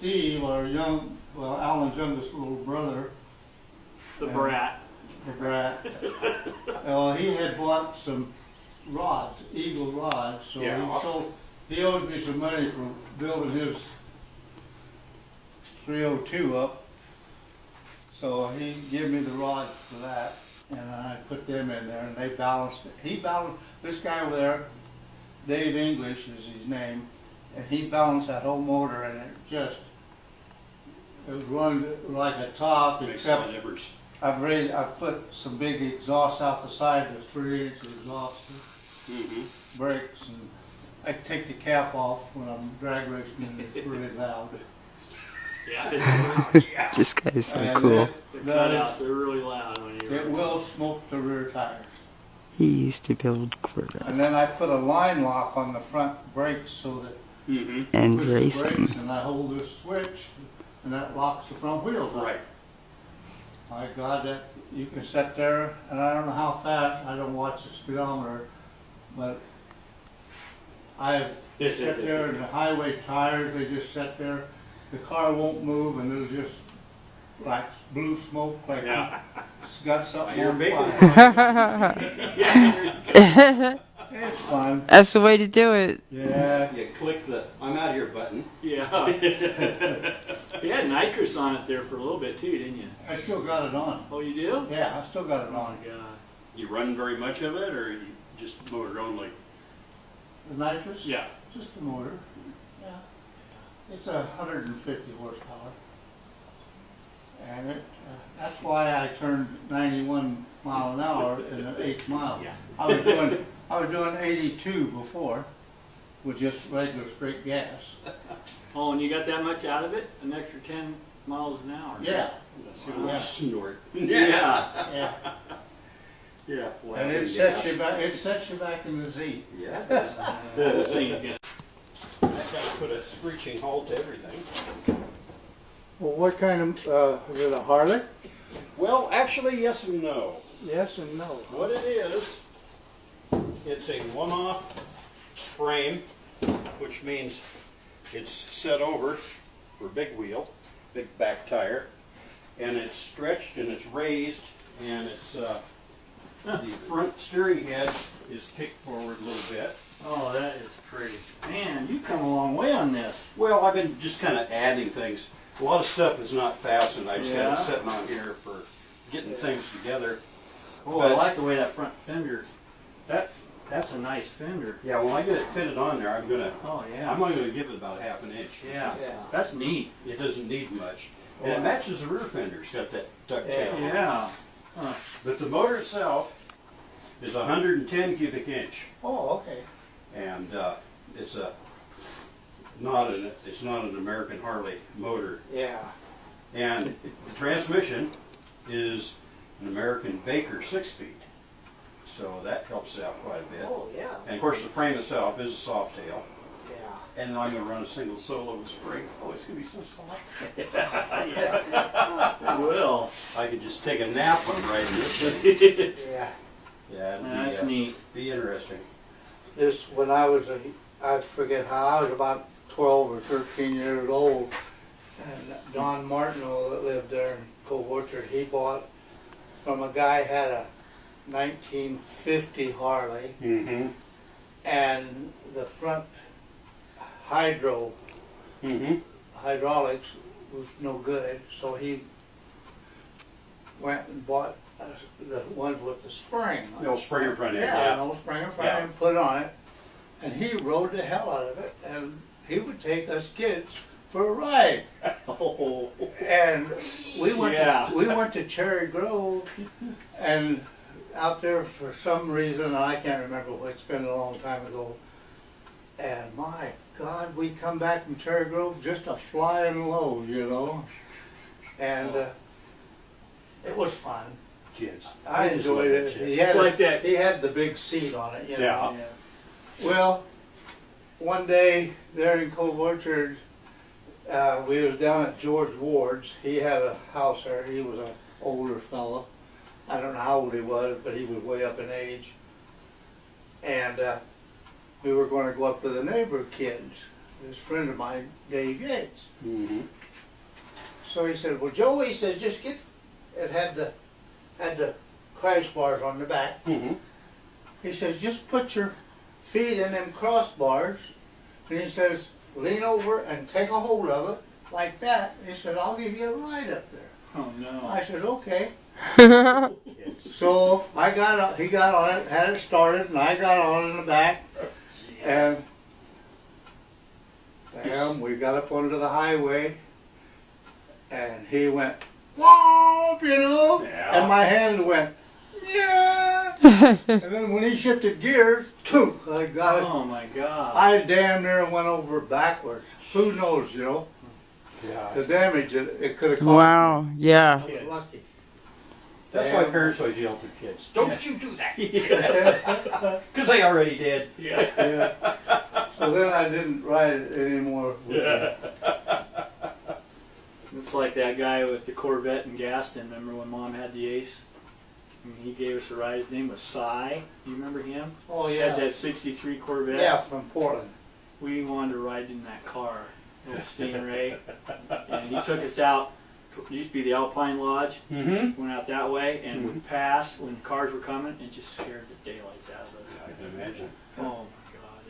Steve, Alan's youngest little brother, The brat. the brat, well, he had bought some rods, eagle rods, so he owed me some money for building his 302 up. So he gave me the rods for that, and I put them in there, and they balanced it. He balanced, this guy over there, Dave English is his name, and he balanced that whole motor, and it was run like a top, except I've put some big exhausts out the side, the 3-inch exhaust brakes, and I take the cap off when I'm drag racing, and it's really loud. Yeah. This guy is so And cool. The cutouts, they're really loud when you It will smoke the rear tires. He used to build Corvettes. And then I put a line lock on the front brakes so that and push the race brakes, him. and I hold this switch, and that locks the front wheels up. Right. My God, that you can sit there, and I don't know how fast. I don't watch the speedometer, but I sit there in the highway tires. They just sit there. The car won't move, and it'll just like blue smoke, like it's got something on fire. It's fun. That's the way to do it. Yeah. You click the "I'm out of here" button. Yeah. You had nitrous on it there for a little bit too, didn't you? I still got it on. Oh, you do? Yeah, I still got it Oh on. my God. You run very much of it, or you just motor only? The nitrous? Yeah. Just a motor. Yeah. It's 150 horsepower. And that's why I turned 91 mile an hour in the 8th mile. Yeah. I was doing 82 before with just regular straight gas. Oh, and you got that much out of it? An extra 10 miles an hour? Yeah. Yeah. Snort. Yeah. Yeah. Yeah. And it sets you back. It sets you back in the seat. Yeah. This thing's good. That guy put a screeching halt to everything. Well, what kind of is it a Harley? Well, actually, yes and no. Yes and no. What it is, it's a one-off frame, which means it's set over for big wheel, big back tire, and it's stretched and it's raised, and it's the front steering head is kicked forward a little bit. Oh, that is pretty. Man, you've come a long way on this. Well, I've been just kind of adding things. A lot of stuff is not fastened. I just got Yeah. it sitting on here for getting things together. Oh, I like the way that front fender. That's a nice fender. Yeah, when I get it fitted on there, I'm Oh yeah. only gonna give it about half an inch. Yeah. That's neat. It doesn't need much. And it matches the rear fender. It's got that ducktail. Yeah. Huh. But the motor itself is 110 cubic inch. Oh, okay. And it's not an American Harley motor. Yeah. And the transmission is an American Baker 6-speed. So that helps out quite a bit. Oh, yeah. And of course the frame itself is a soft tail. Yeah. And I'm going to run a single solo with spring. Oh, it's going to be so soft. It will. I could just take a nap on riding this thing. Yeah. Yeah, That's neat. Be interesting. This, when I forget how, I was about 12 or 13 years old, and Don Martineau that lived there in Cove Orchard, he bought from a guy had a 1950 Harley, Mm-hmm. and the front hydraulics was no good, so he went and bought the ones with the spring. The old Springer front end. Yeah, an old Springer front Yeah. end, put it on it, and he rode the hell out of it, and he would take us kids for a ride. Oh. And we went Yeah. to Cherry Grove, and out there for some reason, I can't remember, it's been a long time ago, and my God, we come back from Cherry Grove just a flying low, you know, and it was fun. Kids. I enjoyed it. He had, It's like that. he had the big seat on it, you know. Yeah. Well, one day there in Cove Orchard, we was down at George Ward's. He had a house there. He was an older fellow. I don't know how old he was, but he was way up in age. And we were going to go up to the neighbor kids. this friend of mine, Dave Yates. Mm-hmm. So he said, well, Joe, he says, just get, it had the crash bars on the back. Mm-hmm. He says, just put your feet in them crossbars. And he says, lean over and take a hold of it like that. He said, I'll give you a ride up there. Oh no. I said, okay. So he got on it, had it started, and I got on in the back. And damn, we got up onto the highway, and he went, whoop, you know, Yeah. and my hand went, yeah. And then when he shifted gears, took, I got it. Oh my God. I damn near went over backwards. Who knows, you know, Yeah. the damage it could have caused. Wow. Yeah. Me. I was lucky. That's Damn. why parents always yell to kids, don't you do that. Because they already did. Yeah. Yeah. So then I didn't ride it anymore. With him. It's like that guy with the Corvette in Gaston. Remember when Mom had the Ace? And he gave us a ride. His name was Cy. You remember him? Oh He yeah. had that '63 Corvette. Yeah, from Portland. We wanted to ride in that car, little Stingray, and he took us out. It used to be the Alpine Lodge. Mm-hmm. Went out that way and would pass when cars were coming and just scared the daylights out of us. I can imagine. Oh my God,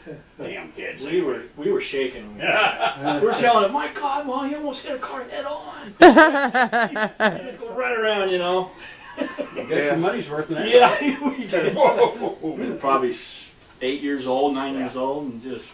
it Damn kids. was. We were shaking. When we were telling him, "My God, Mom, he almost hit a car head on." Just go right around, you know. You got your money's worth in that. Yeah, we did. Whoa. We were probably 8 years old, 9 years old, and just.